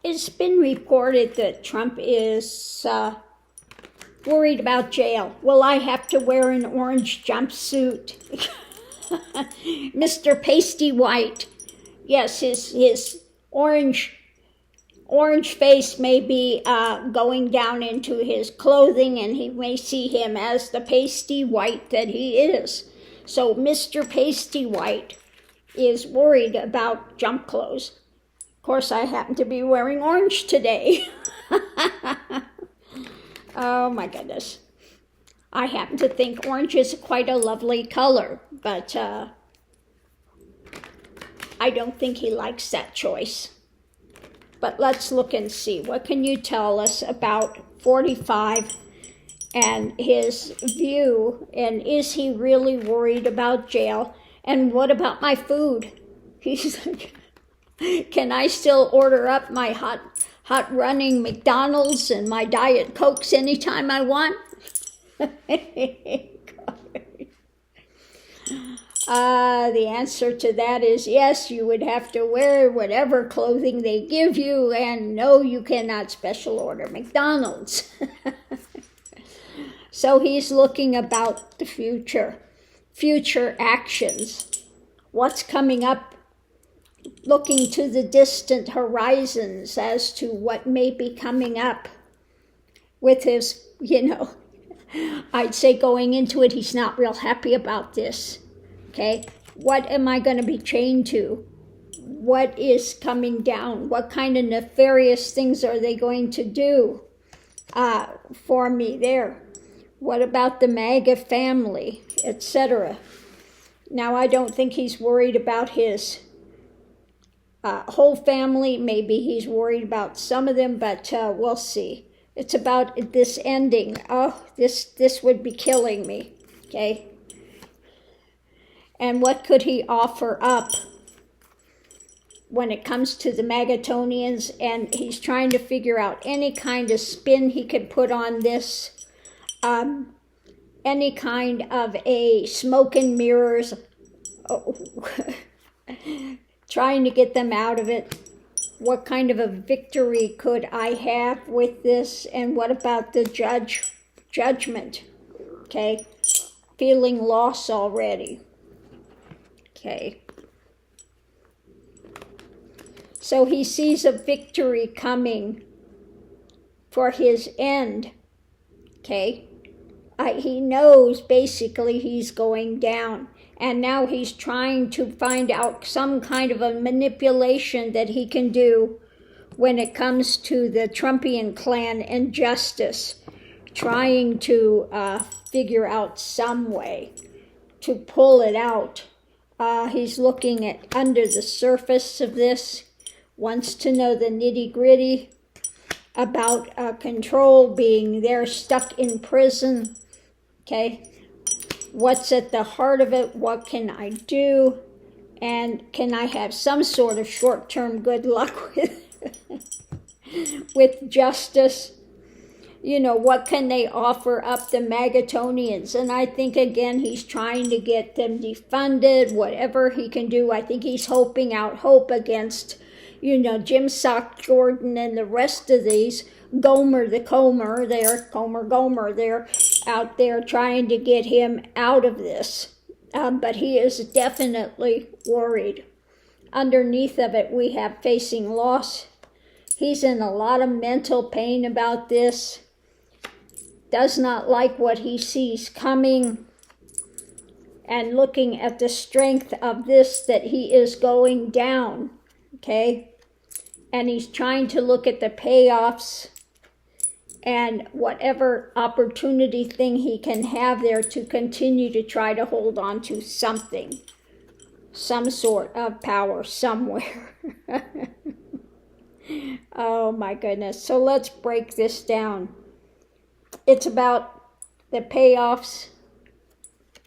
It's been reported that Trump is worried about jail. Will I have to wear an orange jumpsuit? Mr. Pasty White. Yes, his orange face may be going down into his clothing, and he may see him as the pasty white that he is. So Mr. Pasty White is worried about jump clothes. Of course, I happen to be wearing orange today. Oh my goodness. I happen to think orange is quite a lovely color, but I don't think he likes that choice. But let's look and see. What can you tell us about 45 and his view? And is he really worried about jail? And what about my food? He's like, can I still order up my hot running McDonald's and my Diet Cokes anytime I want? The answer to that is yes, you would have to wear whatever clothing they give you, and no, you cannot special order McDonald's. So he's looking about the future actions, what's coming up, looking to the distant horizons as to what may be coming up with his, I'd say going into it, he's not real happy about this. Okay, what am I going to be chained to? What is coming down? What kind of nefarious things are they going to do for me there? What about the MAGA family, etc.? Now, I don't think he's worried about his whole family. Maybe he's worried about some of them, but we'll see. It's about this ending. Oh, this would be killing me, okay? And what could he offer up when it comes to the Magatonians? And he's trying to figure out any kind of spin he could put on this, any kind of a smoke and mirrors, trying to get them out of it. What kind of a victory could I have with this? And what about the judgment? Okay, feeling loss already. Okay. So he sees a victory coming for his end. Okay. He knows basically he's going down. And now he's trying to find out some kind of a manipulation that he can do when it comes to the Trumpian clan and justice. Trying to figure out some way to pull it out. He's looking at under the surface of this, wants to know the nitty-gritty about control, being there stuck in prison. Okay, what's at the heart of it? What can I do? And can I have some sort of short-term good luck with justice? What can they offer up the Magatonians? And I think, again, he's trying to get them defunded, whatever he can do. I think he's hoping out hope against, Jim Sock Jordan and the rest of these. Gomer, they're out there trying to get him out of this. But he is definitely worried. Underneath of it, we have facing loss. He's in a lot of mental pain about this. Does not like what he sees coming, and looking at the strength of this, that he is going down, okay? And he's trying to look at the payoffs and whatever opportunity thing he can have there to continue to try to hold on to something, some sort of power somewhere. Oh my goodness. So let's break this down. It's about the payoffs,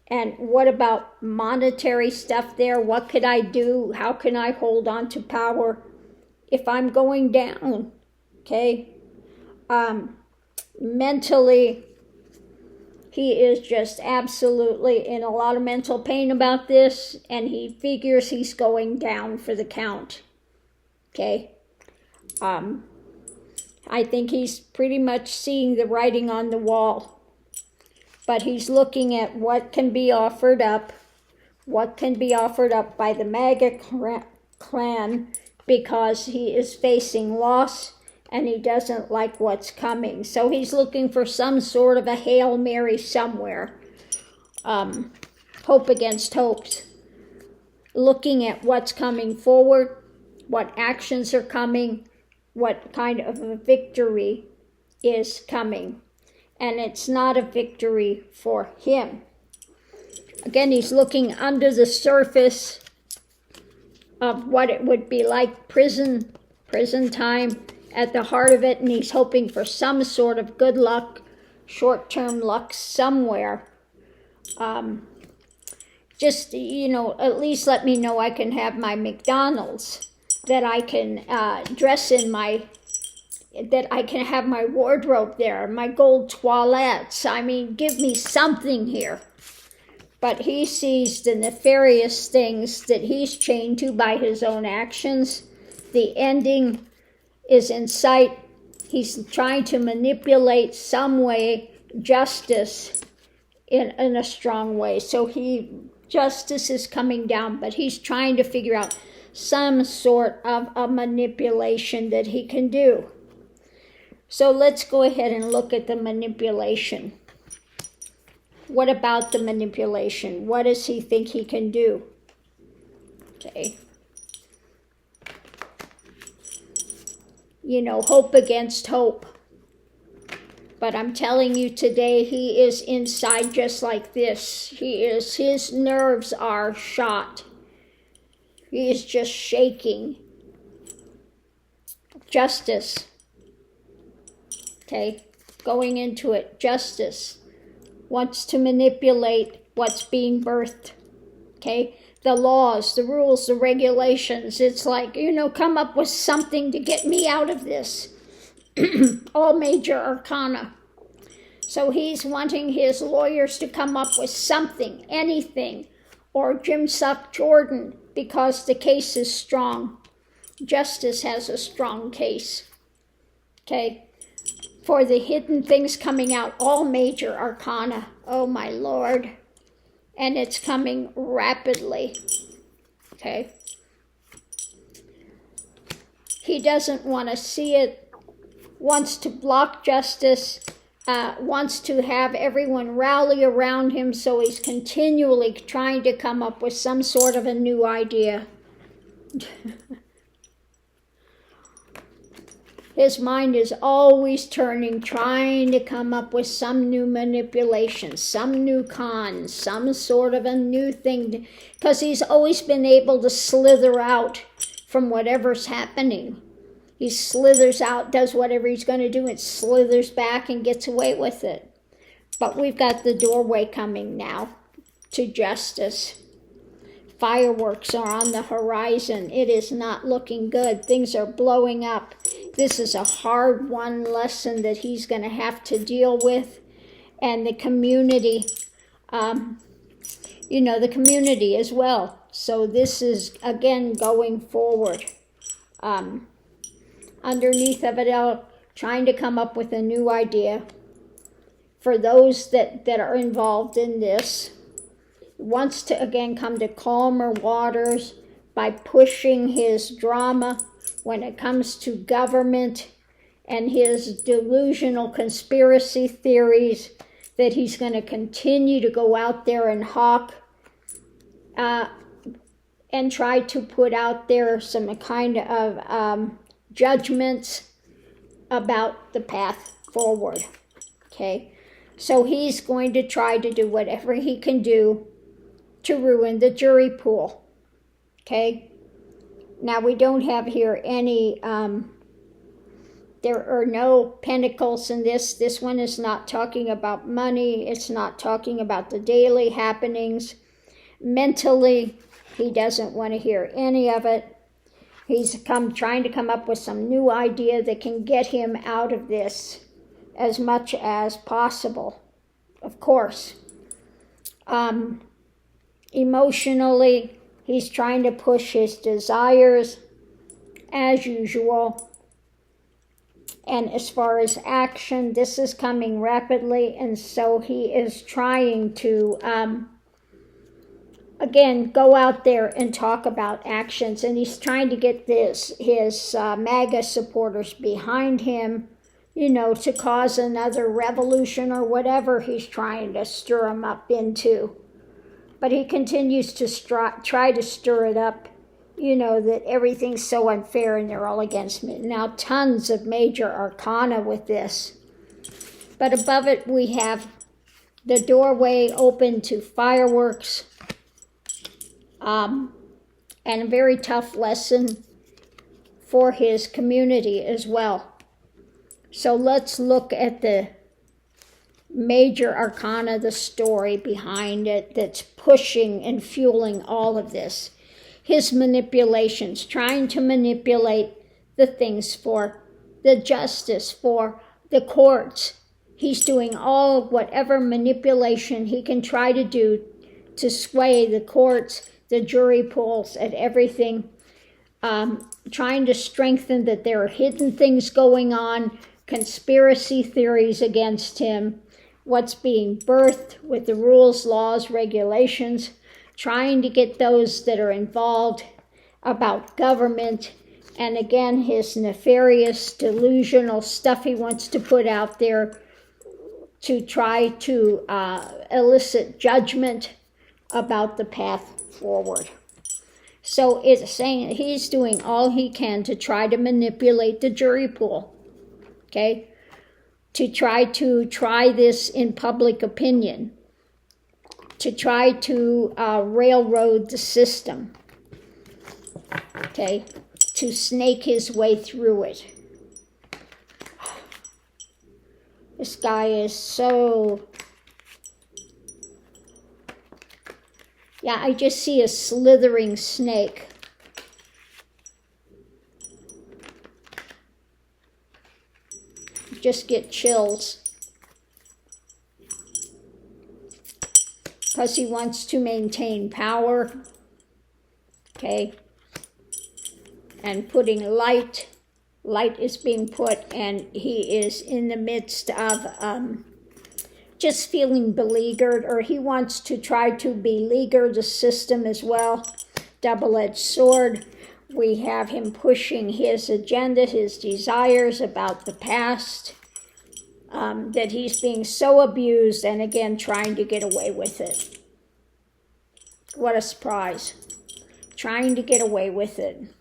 and what about monetary stuff there? What could I do? How can I hold on to power if I'm going down? Okay. Mentally, he is just absolutely in a lot of mental pain about this, and he figures he's going down for the count. Okay. I think he's pretty much seeing the writing on the wall. But he's looking at what can be offered up by the MAGA clan, because he is facing loss and he doesn't like what's coming. So he's looking for some sort of a Hail Mary somewhere. Hope against hopes. Looking at what's coming forward, what actions are coming, what kind of a victory is coming. And it's not a victory for him. Again, he's looking under the surface of what it would be like, prison time at the heart of it, and he's hoping for some sort of good luck, short-term luck somewhere. Just, at least let me know I can have my McDonald's, that I can dress in that I can have my wardrobe there, my gold toilettes. I mean, give me something here. But he sees the nefarious things that he's chained to by his own actions. The ending is in sight. He's trying to manipulate some way justice in a strong way. So justice is coming down, but he's trying to figure out some sort of a manipulation that he can do. So let's go ahead and look at the manipulation. What about the manipulation? What does he think he can do? Okay. Hope against hope. But I'm telling you today, he is inside just like this. His nerves are shot. He is just shaking. Justice. Okay, going into it, justice wants to manipulate what's being birthed. Okay, the laws, the rules, the regulations. It's like, come up with something to get me out of this. All major arcana. So he's wanting his lawyers to come up with something, anything, or Jim Suck Jordan, because the case is strong. Justice has a strong case. Okay. For the hidden things coming out, all major arcana. Oh my Lord. And it's coming rapidly. Okay. He doesn't want to see it, wants to block justice, wants to have everyone rally around him, so he's continually trying to come up with some sort of a new idea. His mind is always turning, trying to come up with some new manipulation, some new con, some sort of a new thing, because he's always been able to slither out from whatever's happening. He slithers out, does whatever he's going to do, and slithers back and gets away with it. But we've got the doorway coming now to justice. Fireworks are on the horizon. It is not looking good. Things are blowing up. This is a hard-won lesson that he's going to have to deal with. And the community, the community as well. So this is, again, going forward. Underneath of it all, trying to come up with a new idea for those that are involved in this. Wants to, again, come to calmer waters by pushing his drama when it comes to government and his delusional conspiracy theories that he's going to continue to go out there and hawk and try to put out there some kind of judgments about the path forward. Okay, so he's going to try to do whatever he can do to ruin the jury pool. Okay, now we don't have here any, there are no pentacles in this. This one is not talking about money. It's not talking about the daily happenings. Mentally, he doesn't want to hear any of it. He's trying to come up with some new idea that can get him out of this as much as possible, of course. Emotionally, he's trying to push his desires, as usual. And as far as action, this is coming rapidly, and so he is trying to, again, go out there and talk about actions, and he's trying to get his MAGA supporters behind him, to cause another revolution or whatever he's trying to stir them up into. But he continues to try to stir it up, that everything's so unfair and they're all against me. Now, tons of major arcana with this. But above it, we have the doorway open to fireworks, and a very tough lesson for his community as well. So let's look at the major arcana, the story behind it that's pushing and fueling all of this. His manipulations, trying to manipulate the things for the justice, for the courts. He's doing all whatever manipulation he can try to do to sway the courts, the jury pools, and everything. Trying to strengthen that there are hidden things going on, conspiracy theories against him, what's being birthed with the rules, laws, regulations, trying to get those that are involved about government, and again, his nefarious, delusional stuff he wants to put out there to try to elicit judgment about the path forward. So it's saying he's doing all he can to try to manipulate the jury pool, okay? To try this in public opinion, to try to railroad the system, okay? To snake his way through it. This guy is so... Yeah, I just see a slithering snake. Just get chills. Because he wants to maintain power. Okay. And putting light. Light is being put, and he is in the midst of just feeling beleaguered, or he wants to try to beleaguer the system as well. Double-edged sword. We have him pushing his agenda, his desires about the past, that he's being so abused, and again, trying to get away with it. What a surprise. Trying to get away with it.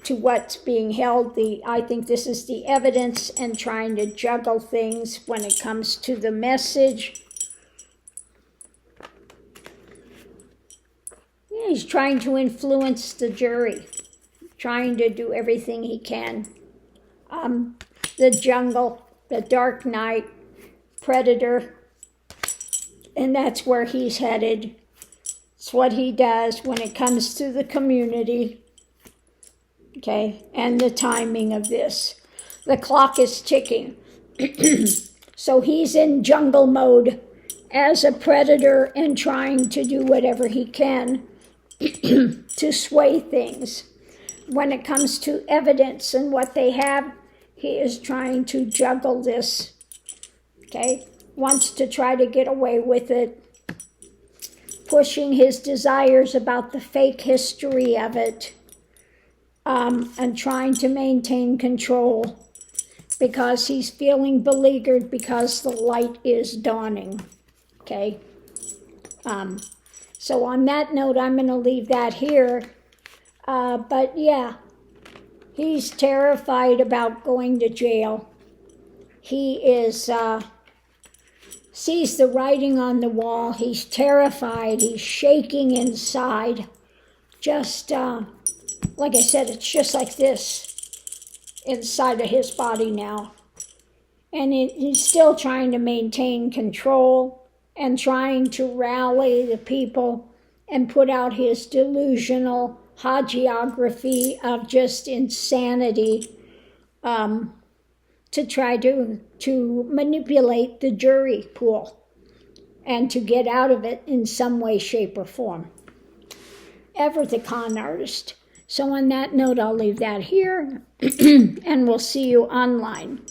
To what's being held, I think this is the evidence, and trying to juggle things when it comes to the message. Yeah, he's trying to influence the jury, trying to do everything he can. The jungle, the dark night, predator, and that's where he's headed. It's what he does when it comes to the community. Okay, and the timing of this. The clock is ticking. So he's in jungle mode as a predator and trying to do whatever he can to sway things. When it comes to evidence and what they have, he is trying to juggle this. Okay, wants to try to get away with it. Pushing his desires about the fake history of it. And trying to maintain control because he's feeling beleaguered because the light is dawning, okay? So on that note, I'm going to leave that here. But yeah, he's terrified about going to jail. He is sees the writing on the wall. He's terrified. He's shaking inside. Just... like I said, it's just like this inside of his body now. And he's still trying to maintain control and trying to rally the people and put out his delusional hagiography of just insanity to try to manipulate the jury pool and to get out of it in some way, shape, or form. Ever the con artist. So on that note, I'll leave that here, and we'll see you online.